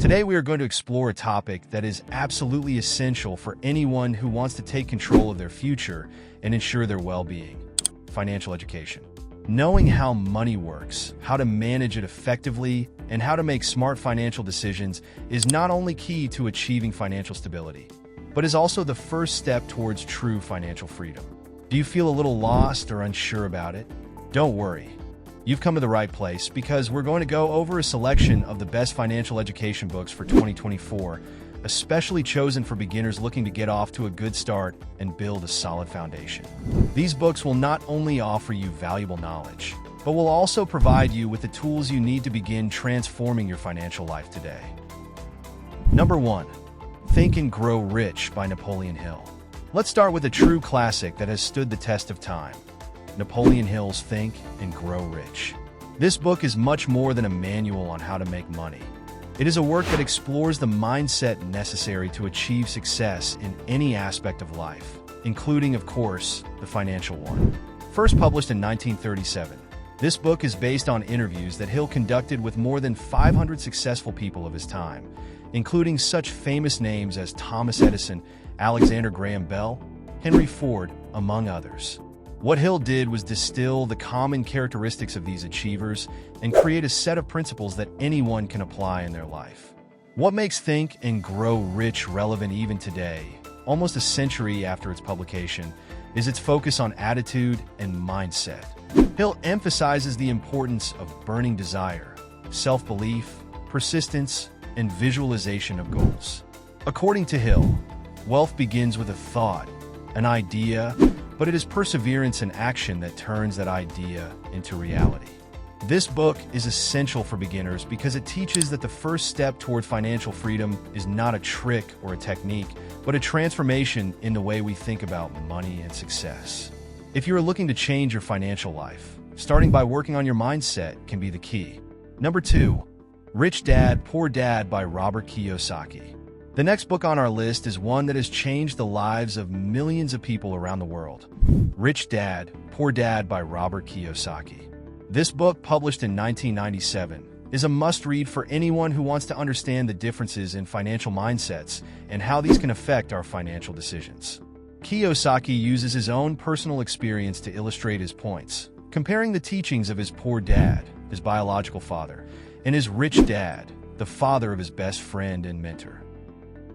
Today we are going to explore a topic that is absolutely essential for anyone who wants to take control of their future and ensure their well-being: financial education. Knowing how money works, how to manage it effectively, and how to make smart financial decisions is not only key to achieving financial stability, but is also the first step towards true financial freedom. Do you feel a little lost or unsure about it? Don't worry. You've come to the right place because we're going to go over a selection of the best financial education books for 2024, especially chosen for beginners looking to get off to a good start and build a solid foundation. These books will not only offer you valuable knowledge, but will also provide you with the tools you need to begin transforming your financial life today. Number 1. Think and Grow Rich by Napoleon Hill. Let's start with a true classic that has stood the test of time: Napoleon Hill's Think and Grow Rich. This book is much more than a manual on how to make money. It is a work that explores the mindset necessary to achieve success in any aspect of life, including, of course, the financial one. First published in 1937, this book is based on interviews that Hill conducted with more than 500 successful people of his time, including such famous names as Thomas Edison, Alexander Graham Bell, Henry Ford, among others. What Hill did was distill the common characteristics of these achievers and create a set of principles that anyone can apply in their life. What makes Think and Grow Rich relevant even today, almost a century after its publication, is its focus on attitude and mindset. Hill emphasizes the importance of burning desire, self-belief, persistence, and visualization of goals. According to Hill, wealth begins with a thought, an idea, but it is perseverance and action that turns that idea into reality. This book is essential for beginners because it teaches that the first step toward financial freedom is not a trick or a technique, but a transformation in the way we think about money and success. If you are looking to change your financial life, starting by working on your mindset can be the key. Number 2. Rich Dad, Poor Dad by Robert Kiyosaki. The next book on our list is one that has changed the lives of millions of people around the world: Rich Dad, Poor Dad by Robert Kiyosaki. This book, published in 1997, is a must-read for anyone who wants to understand the differences in financial mindsets and how these can affect our financial decisions. Kiyosaki uses his own personal experience to illustrate his points, comparing the teachings of his poor dad, his biological father, and his rich dad, the father of his best friend and mentor.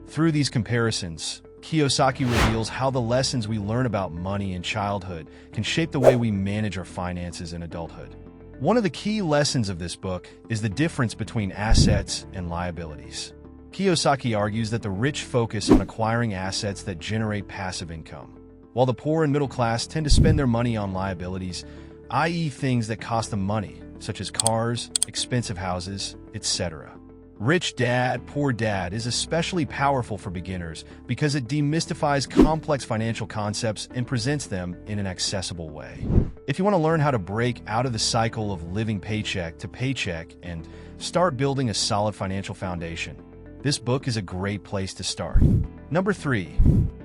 Through these comparisons, Kiyosaki reveals how the lessons we learn about money in childhood can shape the way we manage our finances in adulthood. One of the key lessons of this book is the difference between assets and liabilities. Kiyosaki argues that the rich focus on acquiring assets that generate passive income, while the poor and middle class tend to spend their money on liabilities, i.e. things that cost them money, such as cars, expensive houses, etc. Rich Dad, Poor Dad is especially powerful for beginners because it demystifies complex financial concepts and presents them in an accessible way. If you want to learn how to break out of the cycle of living paycheck to paycheck and start building a solid financial foundation, this book is a great place to start. Number 3.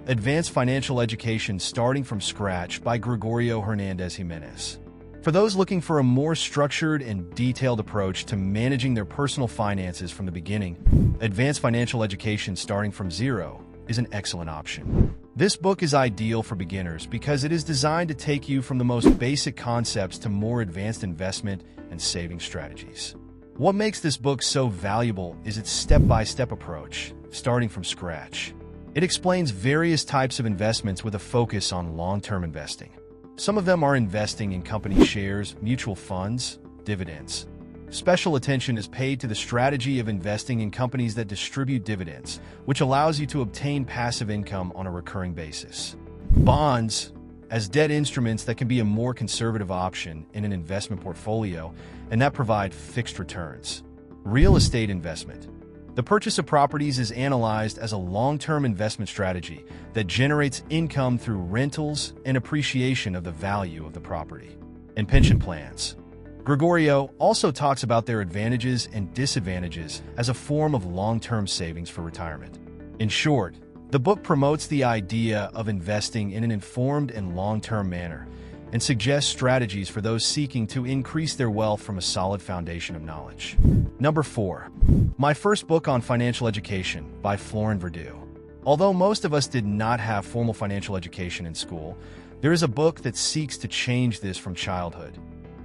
Advanced Financial Education Starting from Scratch by Gregorio Hernandez Jimenez. For those looking for a more structured and detailed approach to managing their personal finances from the beginning, Advanced Financial Education Starting from Zero is an excellent option. This book is ideal for beginners because it is designed to take you from the most basic concepts to more advanced investment and saving strategies. What makes this book so valuable is its step-by-step approach, starting from scratch. It explains various types of investments with a focus on long-term investing. Some of them are investing in company shares, mutual funds, dividends. Special attention is paid to the strategy of investing in companies that distribute dividends, which allows you to obtain passive income on a recurring basis. Bonds, as debt instruments that can be a more conservative option in an investment portfolio and that provide fixed returns. Real estate investment. The purchase of properties is analyzed as a long-term investment strategy that generates income through rentals and appreciation of the value of the property. And pension plans. Gregorio also talks about their advantages and disadvantages as a form of long-term savings for retirement. In short, the book promotes the idea of investing in an informed and long-term manner, and suggests strategies for those seeking to increase their wealth from a solid foundation of knowledge. Number 4. My First Book on Financial Education by Florin Verdew. Although most of us did not have formal financial education in school, there is a book that seeks to change this from childhood.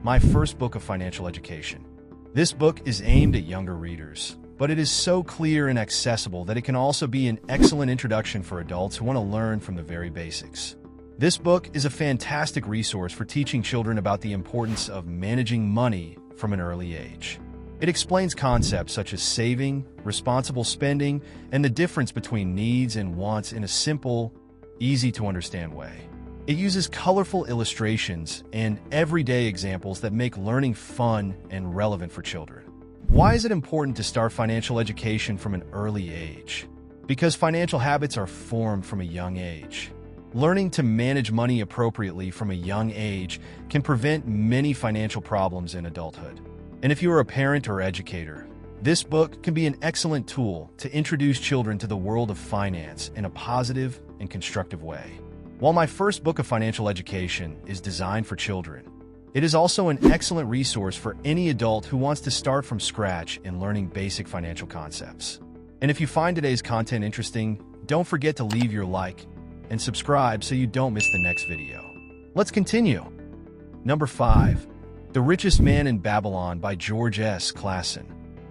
My First Book of Financial Education. This book is aimed at younger readers, but it is so clear and accessible that it can also be an excellent introduction for adults who want to learn from the very basics. This book is a fantastic resource for teaching children about the importance of managing money from an early age. It explains concepts such as saving, responsible spending, and the difference between needs and wants in a simple, easy-to-understand way. It uses colorful illustrations and everyday examples that make learning fun and relevant for children. Why is it important to start financial education from an early age? Because financial habits are formed from a young age. Learning to manage money appropriately from a young age can prevent many financial problems in adulthood. And if you are a parent or educator, this book can be an excellent tool to introduce children to the world of finance in a positive and constructive way. While My First Book of Financial Education is designed for children, it is also an excellent resource for any adult who wants to start from scratch in learning basic financial concepts. And if you find today's content interesting, don't forget to leave your like and subscribe so you don't miss the next video. Let's continue. Number 5. The Richest Man in Babylon by George S. Clason.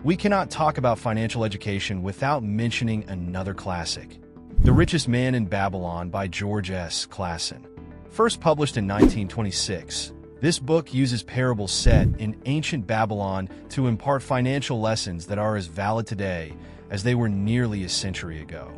We cannot talk about financial education without mentioning another classic, The Richest Man in Babylon by George S. Clason. First published in 1926, this book uses parables set in ancient Babylon to impart financial lessons that are as valid today as they were nearly a century ago.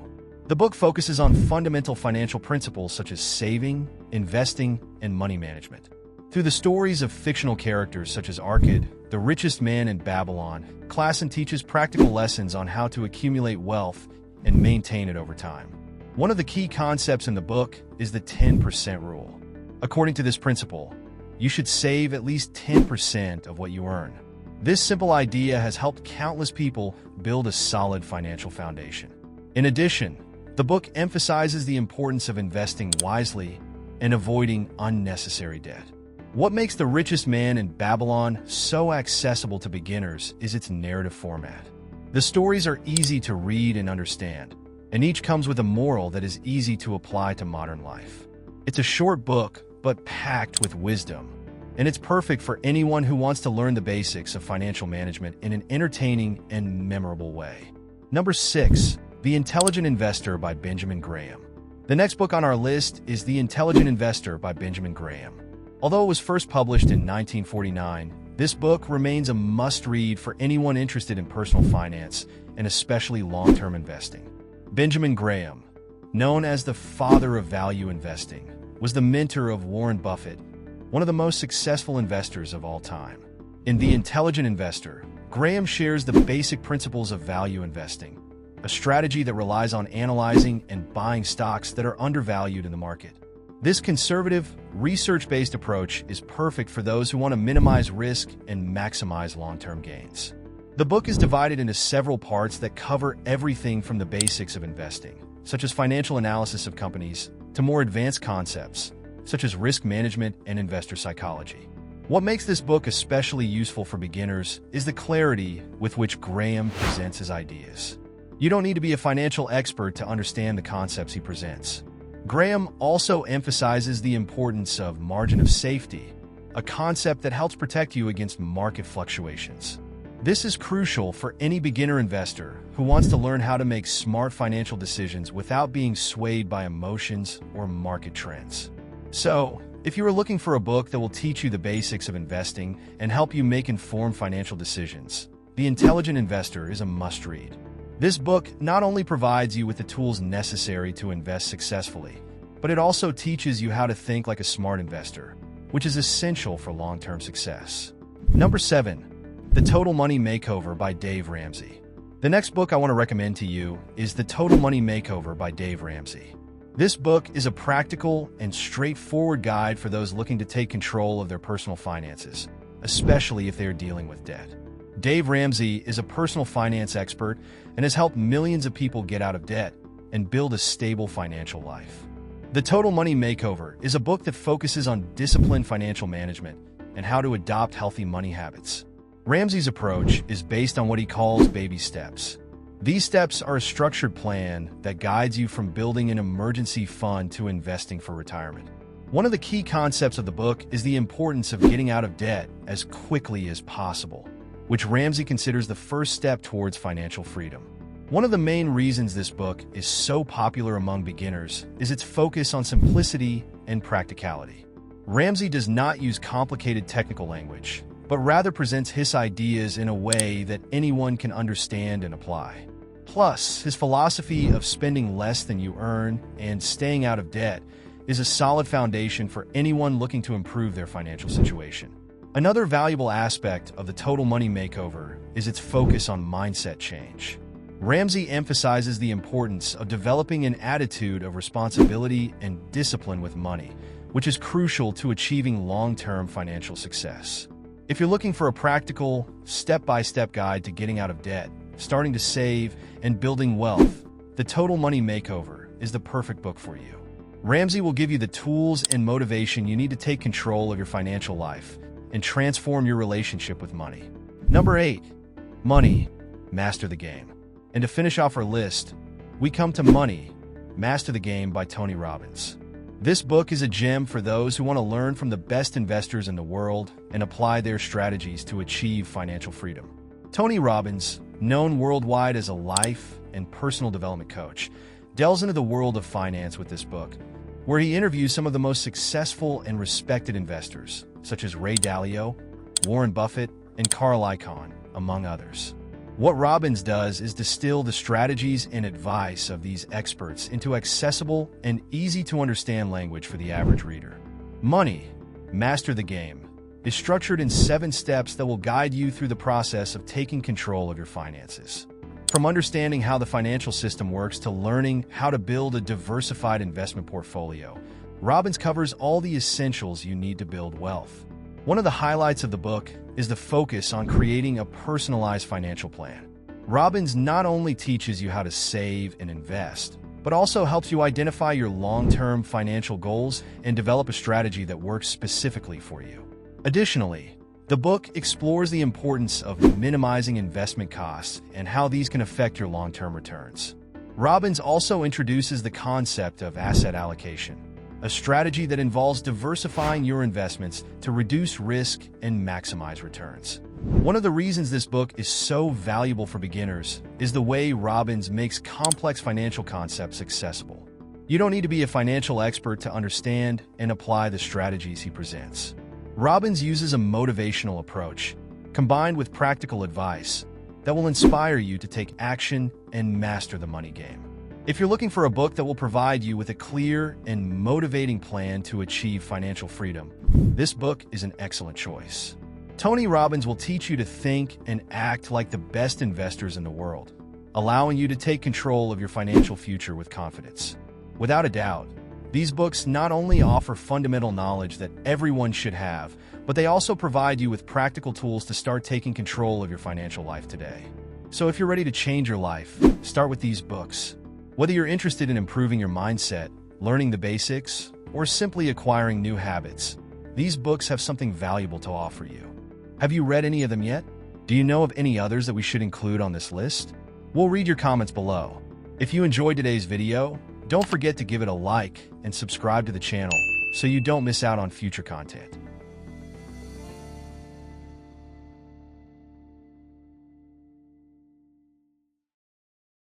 The book focuses on fundamental financial principles such as saving, investing, and money management. Through the stories of fictional characters such as Arkad, the richest man in Babylon, Clason teaches practical lessons on how to accumulate wealth and maintain it over time. One of the key concepts in the book is the 10% rule. According to this principle, you should save at least 10% of what you earn. This simple idea has helped countless people build a solid financial foundation. In addition, the book emphasizes the importance of investing wisely and avoiding unnecessary debt. What makes The Richest Man in Babylon so accessible to beginners is its narrative format. The stories are easy to read and understand, and each comes with a moral that is easy to apply to modern life. It's a short book, but packed with wisdom, and it's perfect for anyone who wants to learn the basics of financial management in an entertaining and memorable way. Number 6. The Intelligent Investor by Benjamin Graham. The next book on our list is The Intelligent Investor by Benjamin Graham. Although it was first published in 1949, this book remains a must-read for anyone interested in personal finance and especially long-term investing. Benjamin Graham, known as the father of value investing, was the mentor of Warren Buffett, one of the most successful investors of all time. In The Intelligent Investor, Graham shares the basic principles of value investing, a strategy that relies on analyzing and buying stocks that are undervalued in the market. This conservative, research-based approach is perfect for those who want to minimize risk and maximize long-term gains. The book is divided into several parts that cover everything from the basics of investing, such as financial analysis of companies, to more advanced concepts, such as risk management and investor psychology. What makes this book especially useful for beginners is the clarity with which Graham presents his ideas. You don't need to be a financial expert to understand the concepts he presents. Graham also emphasizes the importance of margin of safety, a concept that helps protect you against market fluctuations. This is crucial for any beginner investor who wants to learn how to make smart financial decisions without being swayed by emotions or market trends. So, if you are looking for a book that will teach you the basics of investing and help you make informed financial decisions, The Intelligent Investor is a must-read. This book not only provides you with the tools necessary to invest successfully, but it also teaches you how to think like a smart investor, which is essential for long-term success. Number 7. The Total Money Makeover by Dave Ramsey. The next book I want to recommend to you is The Total Money Makeover by Dave Ramsey. This book is a practical and straightforward guide for those looking to take control of their personal finances, especially if they are dealing with debt. Dave Ramsey is a personal finance expert and has helped millions of people get out of debt and build a stable financial life. The Total Money Makeover is a book that focuses on disciplined financial management and how to adopt healthy money habits. Ramsey's approach is based on what he calls baby steps. These steps are a structured plan that guides you from building an emergency fund to investing for retirement. One of the key concepts of the book is the importance of getting out of debt as quickly as possible, which Ramsey considers the first step towards financial freedom. One of the main reasons this book is so popular among beginners is its focus on simplicity and practicality. Ramsey does not use complicated technical language, but rather presents his ideas in a way that anyone can understand and apply. Plus, his philosophy of spending less than you earn and staying out of debt is a solid foundation for anyone looking to improve their financial situation. Another valuable aspect of the Total Money Makeover is its focus on mindset change. Ramsey emphasizes the importance of developing an attitude of responsibility and discipline with money, which is crucial to achieving long-term financial success. If you're looking for a practical, step-by-step guide to getting out of debt, starting to save, and building wealth, The Total Money Makeover is the perfect book for you. Ramsey will give you the tools and motivation you need to take control of your financial life and transform your relationship with money. Number 8. Money, Master the Game. And to finish off our list, we come to Money, Master the Game by Tony Robbins. This book is a gem for those who want to learn from the best investors in the world and apply their strategies to achieve financial freedom. Tony Robbins, known worldwide as a life and personal development coach, delves into the world of finance with this book, where he interviews some of the most successful and respected investors, such as Ray Dalio, Warren Buffett, and Carl Icahn, among others. What Robbins does is distill the strategies and advice of these experts into accessible and easy-to-understand language for the average reader. Money, Master the Game, is structured in 7 steps that will guide you through the process of taking control of your finances. From understanding how the financial system works to learning how to build a diversified investment portfolio, Robbins covers all the essentials you need to build wealth. One of the highlights of the book is the focus on creating a personalized financial plan. Robbins not only teaches you how to save and invest, but also helps you identify your long-term financial goals and develop a strategy that works specifically for you. Additionally, the book explores the importance of minimizing investment costs and how these can affect your long-term returns. Robbins also introduces the concept of asset allocation, a strategy that involves diversifying your investments to reduce risk and maximize returns. One of the reasons this book is so valuable for beginners is the way Robbins makes complex financial concepts accessible. You don't need to be a financial expert to understand and apply the strategies he presents. Robbins uses a motivational approach, combined with practical advice, that will inspire you to take action and master the money game. If you're looking for a book that will provide you with a clear and motivating plan to achieve financial freedom, this book is an excellent choice. Tony Robbins will teach you to think and act like the best investors in the world, allowing you to take control of your financial future with confidence. Without a doubt, these books not only offer fundamental knowledge that everyone should have, but they also provide you with practical tools to start taking control of your financial life today. So if you're ready to change your life, start with these books. Whether you're interested in improving your mindset, learning the basics, or simply acquiring new habits, these books have something valuable to offer you. Have you read any of them yet? Do you know of any others that we should include on this list? We'll read your comments below. If you enjoyed today's video, don't forget to give it a like and subscribe to the channel so you don't miss out on future content.